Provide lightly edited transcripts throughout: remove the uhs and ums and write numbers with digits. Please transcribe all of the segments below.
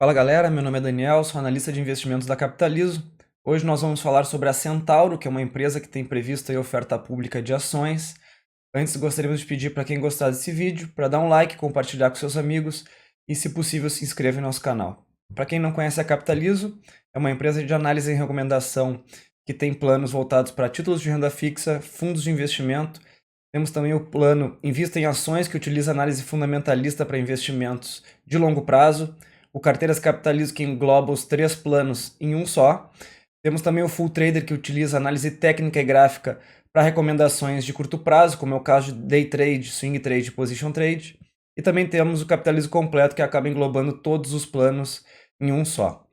Fala galera, meu nome é Daniel, sou analista de investimentos da Capitalizo. Hoje nós vamos falar sobre a Centauro, que é uma empresa que tem previsto aí oferta pública de ações. Antes, gostaríamos de pedir para quem gostar desse vídeo, para dar um like, compartilhar com seus amigos e, se possível, se inscreva em nosso canal. Para quem não conhece a Capitalizo, é uma empresa de análise e recomendação que tem planos voltados para títulos de renda fixa, fundos de investimento. Temos também o plano Invista em Ações, que utiliza análise fundamentalista para investimentos de longo prazo. O Carteiras Capitalizo, que engloba os três planos em um só. Temos também o Full Trader, que utiliza análise técnica e gráfica para recomendações de curto prazo, como é o caso de Day Trade, Swing Trade e Position Trade. E também temos o Capitalizo Completo, que acaba englobando todos os planos em um só.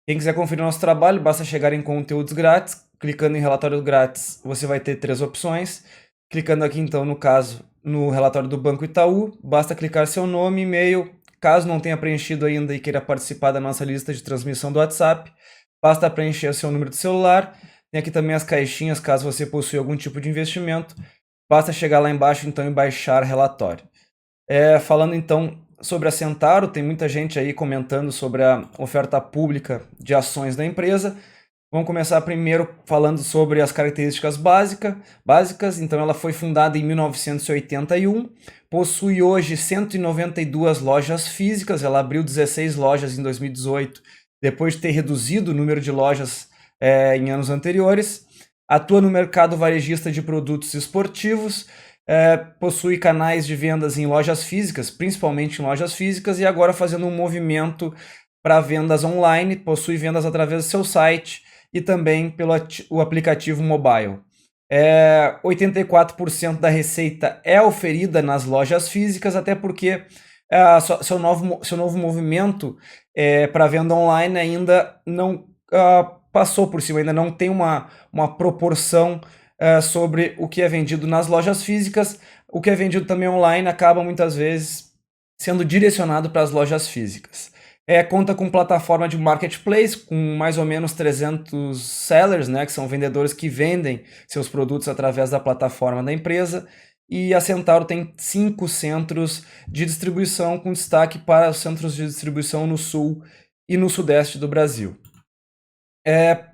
Quem quiser conferir nosso trabalho, basta chegar em conteúdos grátis. Clicando em relatório grátis, você vai ter três opções. Clicando aqui, então, no caso, no relatório do Banco Itaú, basta clicar seu nome, e-mail. Caso não tenha preenchido ainda e queira participar da nossa lista de transmissão do WhatsApp, basta preencher o seu número de celular. Tem aqui também as caixinhas, caso você possua algum tipo de investimento. Basta chegar lá embaixo, então, e baixar relatório. Falando, então, sobre a Centauro, tem muita gente aí comentando sobre a oferta pública de ações da empresa. Vamos começar primeiro falando sobre as características básicas. Então, ela foi fundada em 1981, possui hoje 192 lojas físicas, ela abriu 16 lojas em 2018, depois de ter reduzido o número de lojas em anos anteriores. Atua no mercado varejista de produtos esportivos, possui canais de vendas em lojas físicas, principalmente em lojas físicas, e agora fazendo um movimento para vendas online, possui vendas através do seu site e também pelo o aplicativo mobile. 84% da receita é oferida nas lojas físicas, até porque seu novo movimento para venda online ainda não passou por cima, ainda não tem uma proporção sobre o que é vendido nas lojas físicas. O que é vendido também online acaba muitas vezes sendo direcionado para as lojas físicas. Conta com plataforma de marketplace, com mais ou menos 300 sellers, né, que são vendedores que vendem seus produtos através da plataforma da empresa. E a Centauro tem 5 centros de distribuição, com destaque para os centros de distribuição no sul e no sudeste do Brasil.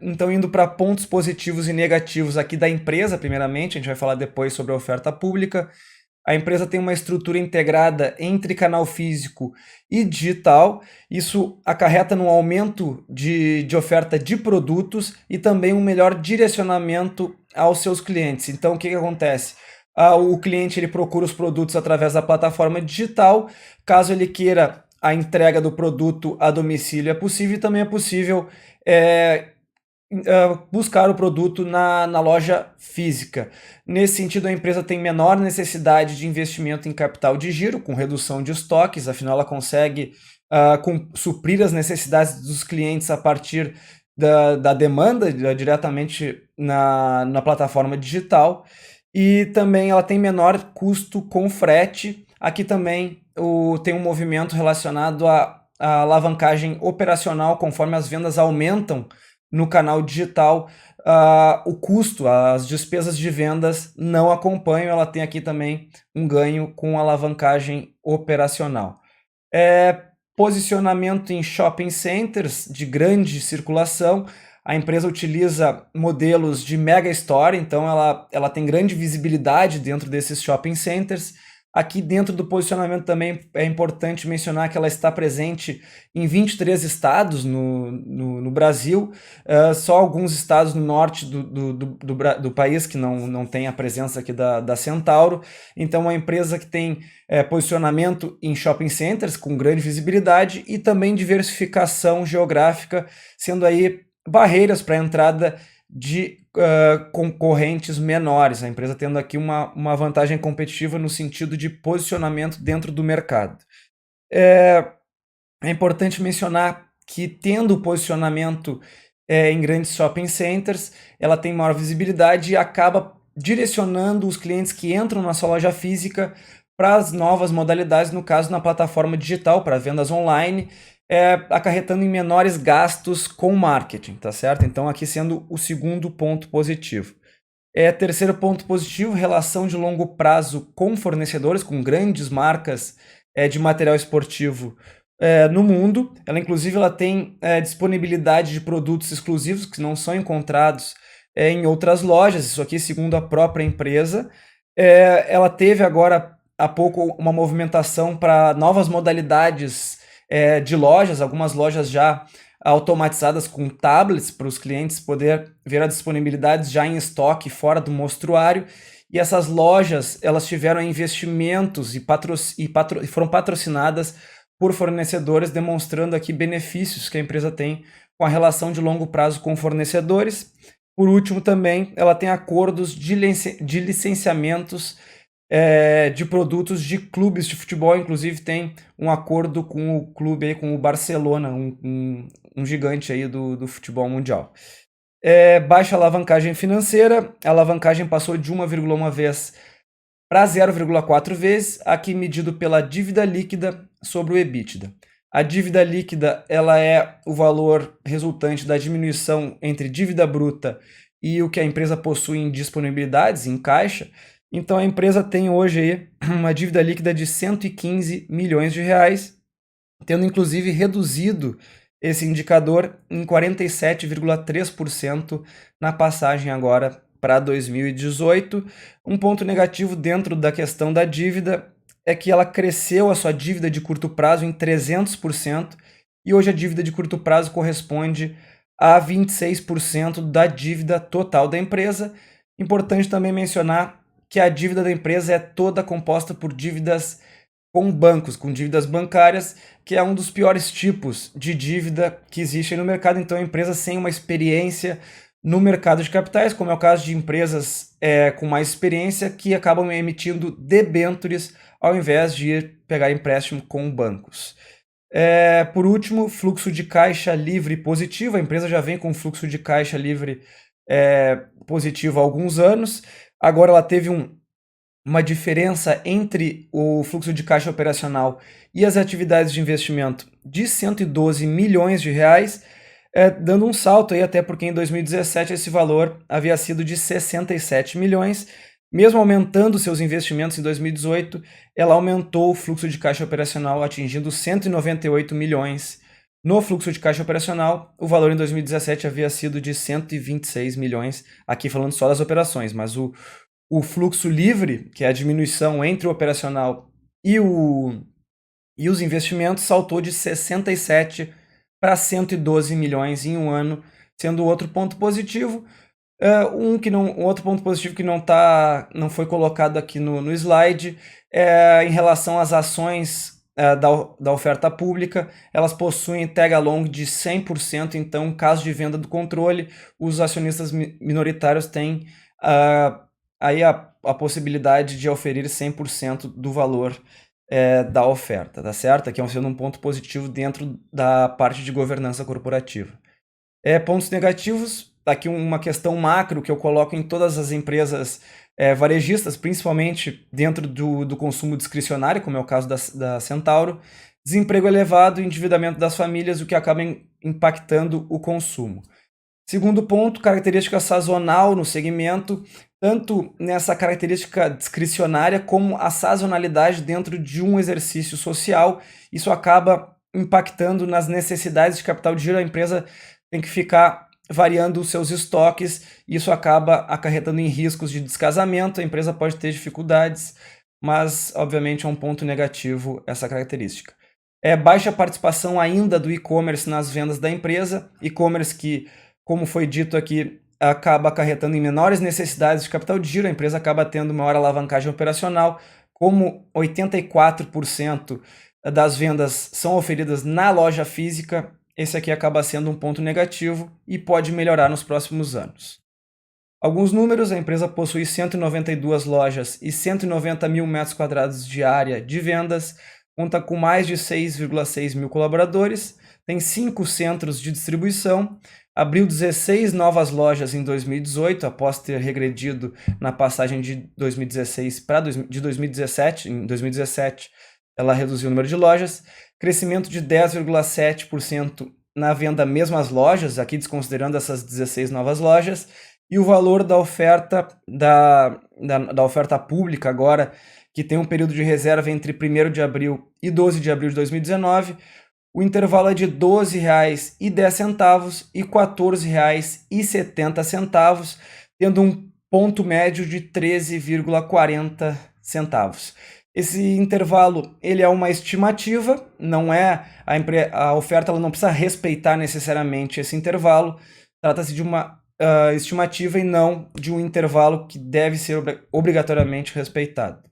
Então, indo para pontos positivos e negativos aqui da empresa, primeiramente, a gente vai falar depois sobre a oferta pública. A empresa tem uma estrutura integrada entre canal físico e digital. Isso acarreta no aumento de oferta de produtos e também um melhor direcionamento aos seus clientes. Então, o que acontece? O cliente ele procura os produtos através da plataforma digital. Caso ele queira a entrega do produto a domicílio, é possível, e também é possível buscar o produto na loja física. Nesse sentido, a empresa tem menor necessidade de investimento em capital de giro, com redução de estoques, afinal ela consegue suprir as necessidades dos clientes a partir da demanda diretamente na plataforma digital, e também ela tem menor custo com frete. Aqui também tem um movimento relacionado à alavancagem operacional. Conforme as vendas aumentam no canal digital, o custo, as despesas de vendas não acompanham. Ela tem aqui também um ganho com alavancagem operacional. Posicionamento em shopping centers de grande circulação. A empresa utiliza modelos de mega store, então ela tem grande visibilidade dentro desses shopping centers. Aqui dentro do posicionamento também é importante mencionar que ela está presente em 23 estados no Brasil. Só alguns estados no norte do país que não tem a presença aqui da Centauro. Então, uma empresa que tem posicionamento em shopping centers com grande visibilidade e também diversificação geográfica, sendo aí barreiras para a entrada de concorrentes menores, a empresa tendo aqui uma vantagem competitiva no sentido de posicionamento dentro do mercado. É importante mencionar que, tendo posicionamento em grandes shopping centers, ela tem maior visibilidade e acaba direcionando os clientes que entram na sua loja física para as novas modalidades, no caso na plataforma digital, para vendas online, acarretando em menores gastos com marketing, tá certo? Então, aqui sendo o segundo ponto positivo. Terceiro ponto positivo, relação de longo prazo com fornecedores, com grandes marcas de material esportivo no mundo. Ela, inclusive, ela tem disponibilidade de produtos exclusivos que não são encontrados em outras lojas. Isso aqui, segundo a própria empresa. Ela teve agora há pouco uma movimentação para novas modalidades de lojas, algumas lojas já automatizadas com tablets para os clientes poder ver a disponibilidade já em estoque fora do mostruário. E essas lojas, elas tiveram investimentos e foram patrocinadas por fornecedores, demonstrando aqui benefícios que a empresa tem com a relação de longo prazo com fornecedores. Por último, também, ela tem acordos de licenciamentos de produtos de clubes de futebol. Inclusive, tem um acordo com o clube, aí, com o Barcelona, um gigante aí do futebol mundial. Baixa alavancagem financeira. A alavancagem passou de 1,1 vez para 0,4 vezes, aqui medido pela dívida líquida sobre o EBITDA. A dívida líquida, ela é o valor resultante da diminuição entre dívida bruta e o que a empresa possui em disponibilidades, em caixa. Então a empresa tem hoje aí uma dívida líquida de 115 milhões de reais, tendo inclusive reduzido esse indicador em 47,3% na passagem agora para 2018. Um ponto negativo dentro da questão da dívida é que ela cresceu a sua dívida de curto prazo em 300%, e hoje a dívida de curto prazo corresponde a 26% da dívida total da empresa. Importante também mencionar que a dívida da empresa é toda composta por dívidas com bancos, com dívidas bancárias, que é um dos piores tipos de dívida que existem no mercado. Então, a empresa sem uma experiência no mercado de capitais, como é o caso de empresas com mais experiência, que acabam emitindo debêntures ao invés de ir pegar empréstimo com bancos. Por último, fluxo de caixa livre positivo. A empresa já vem com fluxo de caixa livre positivo há alguns anos. Agora ela teve uma diferença entre o fluxo de caixa operacional e as atividades de investimento de 112 milhões de reais, dando um salto aí, até porque em 2017 esse valor havia sido de 67 milhões. Mesmo aumentando seus investimentos em 2018, ela aumentou o fluxo de caixa operacional, atingindo 198 milhões. No fluxo de caixa operacional, o valor em 2017 havia sido de 126 milhões, aqui falando só das operações, mas o fluxo livre, que é a diminuição entre o operacional e os investimentos, saltou de 67 para 112 milhões em um ano, sendo outro ponto positivo. Outro ponto positivo que não foi colocado aqui no slide em relação às ações da oferta pública. Elas possuem tag along de 100%, então, caso de venda do controle, os acionistas minoritários têm aí a possibilidade de oferir 100% do valor da oferta, tá certo? Aqui sendo um ponto positivo dentro da parte de governança corporativa. Pontos negativos, aqui uma questão macro que eu coloco em todas as empresas varejistas, principalmente dentro do consumo discricionário, como é o caso da Centauro. Desemprego elevado e endividamento das famílias, o que acaba impactando o consumo. Segundo ponto, característica sazonal no segmento, tanto nessa característica discricionária como a sazonalidade dentro de um exercício social. Isso acaba impactando nas necessidades de capital de giro. A empresa tem que ficar variando os seus estoques, e isso acaba acarretando em riscos de descasamento. A empresa pode ter dificuldades, mas obviamente é um ponto negativo essa característica. Baixa participação ainda do e-commerce nas vendas da empresa, e-commerce que, como foi dito aqui, acaba acarretando em menores necessidades de capital de giro. A empresa acaba tendo maior alavancagem operacional, como 84% das vendas são oferidas na loja física. Esse aqui acaba sendo um ponto negativo e pode melhorar nos próximos anos. Alguns números: a empresa possui 192 lojas e 190 mil metros quadrados de área de vendas, conta com mais de 6,6 mil colaboradores, tem 5 centros de distribuição, abriu 16 novas lojas em 2018, após ter regredido na passagem de 2016 para 2017. Em 2017, ela reduziu o número de lojas, crescimento de 10,7% na venda mesmas lojas, aqui desconsiderando essas 16 novas lojas, e o valor da oferta da oferta pública agora, que tem um período de reserva entre 1º de abril e 12 de abril de 2019, o intervalo é de R$ 12,10 e R$ 14,70, tendo um ponto médio de 13,40 centavos. Esse intervalo ele é uma estimativa, não é a oferta, ela não precisa respeitar necessariamente esse intervalo, trata-se de uma estimativa e não de um intervalo que deve ser obrigatoriamente respeitado.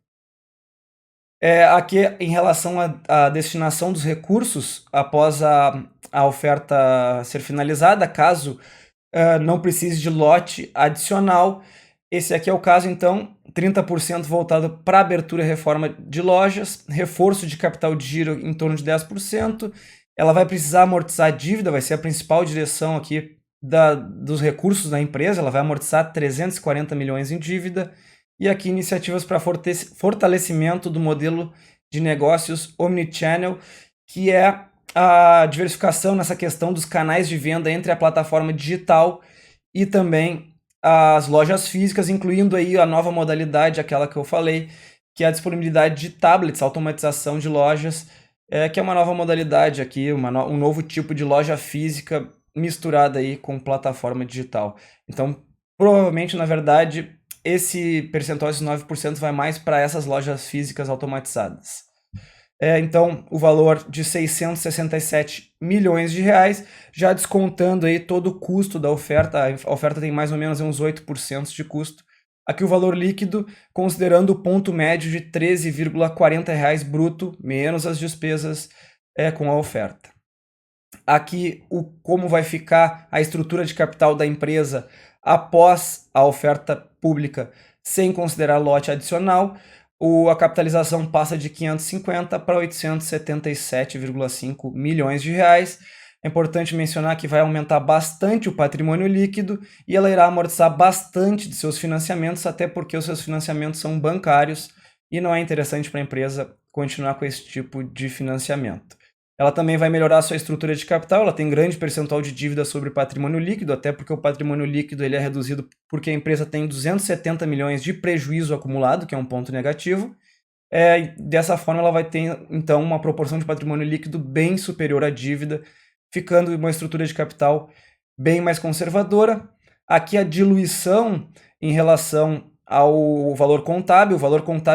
Aqui, em relação à destinação dos recursos após a oferta ser finalizada, caso não precise de lote adicional, esse aqui é o caso, então, 30% voltado para abertura e reforma de lojas, reforço de capital de giro em torno de 10%, ela vai precisar amortizar a dívida, vai ser a principal direção aqui dos recursos da empresa, ela vai amortizar 340 milhões em dívida, e aqui iniciativas para fortalecimento do modelo de negócios omnichannel, que é a diversificação nessa questão dos canais de venda entre a plataforma digital e também as lojas físicas, incluindo aí a nova modalidade, aquela que eu falei, que é a disponibilidade de tablets, automatização de lojas, que é uma nova modalidade aqui, um novo tipo de loja física misturada aí com plataforma digital. Então, provavelmente, na verdade, esse percentual, esses 9%, vai mais para essas lojas físicas automatizadas. Então, o valor de 667 milhões de reais, já descontando aí todo o custo da oferta, a oferta tem mais ou menos uns 8% de custo. Aqui o valor líquido, considerando o ponto médio de R$ 13,40 bruto, menos as despesas com a oferta. Aqui, como vai ficar a estrutura de capital da empresa após a oferta pública, sem considerar lote adicional, a capitalização passa de 550 para 877,5 milhões de reais. É importante mencionar que vai aumentar bastante o patrimônio líquido e ela irá amortizar bastante de seus financiamentos, até porque os seus financiamentos são bancários e não é interessante para a empresa continuar com esse tipo de financiamento. Ela também vai melhorar a sua estrutura de capital, ela tem grande percentual de dívida sobre patrimônio líquido, até porque o patrimônio líquido ele é reduzido porque a empresa tem 270 milhões de prejuízo acumulado, que é um ponto negativo. Dessa forma, ela vai ter, então, uma proporção de patrimônio líquido bem superior à dívida, ficando uma estrutura de capital bem mais conservadora. Aqui a diluição em relação ao valor contábil,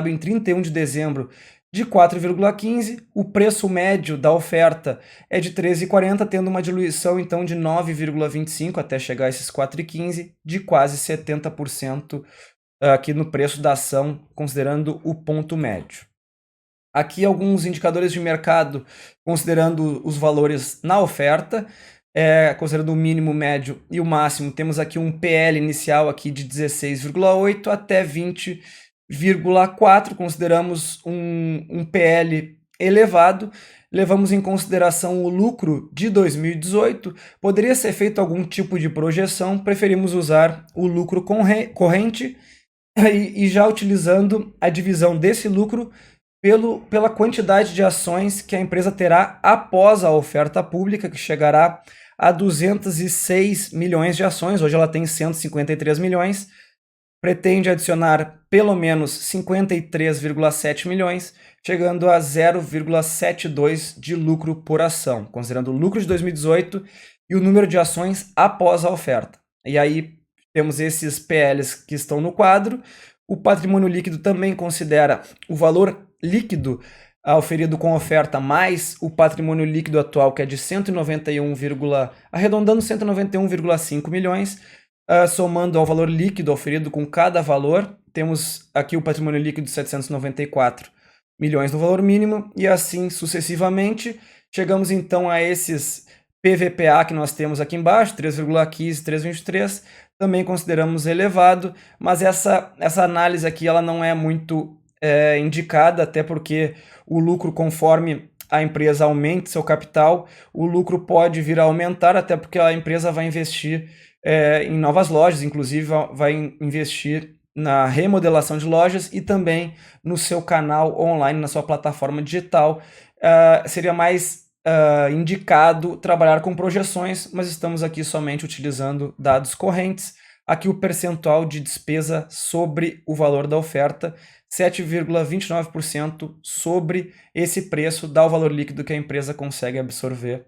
em 31 de dezembro, de 4,15, o preço médio da oferta é de 13,40, tendo uma diluição então de 9,25 até chegar a esses 4,15, de quase 70% aqui no preço da ação, considerando o ponto médio. Aqui alguns indicadores de mercado, considerando os valores na oferta, considerando o mínimo, médio e o máximo, temos aqui um PL inicial aqui de 16,8 até 20,4, consideramos um PL elevado, levamos em consideração o lucro de 2018, poderia ser feito algum tipo de projeção, preferimos usar o lucro corrente e já utilizando a divisão desse lucro pela quantidade de ações que a empresa terá após a oferta pública, que chegará a 206 milhões de ações, hoje ela tem 153 milhões, pretende adicionar pelo menos 53,7 milhões, chegando a 0,72 de lucro por ação, considerando o lucro de 2018 e o número de ações após a oferta. E aí temos esses PLs que estão no quadro. O patrimônio líquido também considera o valor líquido oferido com oferta mais o patrimônio líquido atual, que é de 191,5 milhões, somando ao valor líquido oferido com cada valor, temos aqui o patrimônio líquido de 794 milhões no valor mínimo, e assim sucessivamente. Chegamos então a esses PVPA que nós temos aqui embaixo, 3,15, 3,23, também consideramos elevado, mas essa análise aqui ela não é muito indicada, até porque o lucro, conforme a empresa aumente seu capital, o lucro pode vir a aumentar, até porque a empresa vai investir em novas lojas, inclusive vai investir na remodelação de lojas e também no seu canal online, na sua plataforma digital. Seria mais indicado trabalhar com projeções, mas estamos aqui somente utilizando dados correntes. aqui o percentual de despesa sobre o valor da oferta, 7,29% sobre esse preço dá o valor líquido que a empresa consegue absorver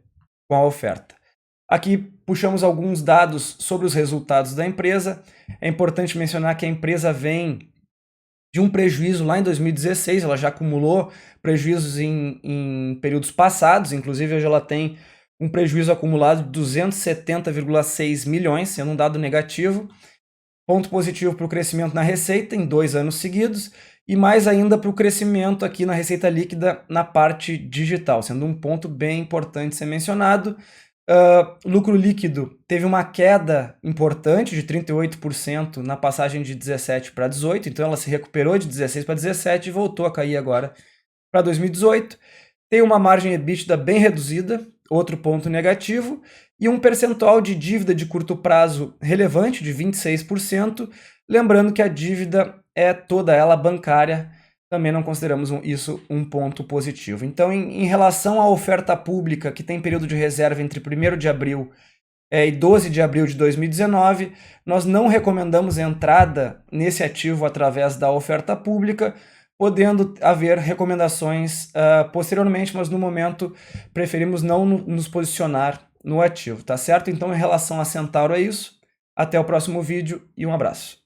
com a oferta. Aqui puxamos alguns dados sobre os resultados da empresa. É importante mencionar que a empresa vem de um prejuízo lá em 2016, ela já acumulou prejuízos em períodos passados, inclusive hoje ela tem um prejuízo acumulado de 270,6 milhões, sendo um dado negativo. Ponto positivo para o crescimento na receita em 2 anos seguidos, e mais ainda para o crescimento aqui na receita líquida na parte digital, sendo um ponto bem importante ser mencionado. Lucro líquido teve uma queda importante de 38% na passagem de 17 para 18, então ela se recuperou de 16 para 17 e voltou a cair agora para 2018. Tem uma margem EBITDA bem reduzida, outro ponto negativo, e um percentual de dívida de curto prazo relevante de 26%, lembrando que a dívida é toda ela bancária, também não consideramos isso um ponto positivo. Então, em relação à oferta pública, que tem período de reserva entre 1º de abril e 12 de abril de 2019, nós não recomendamos entrada nesse ativo através da oferta pública, podendo haver recomendações posteriormente, mas no momento preferimos não nos posicionar no ativo, tá certo? Então, em relação a Centauro é isso. Até o próximo vídeo e um abraço.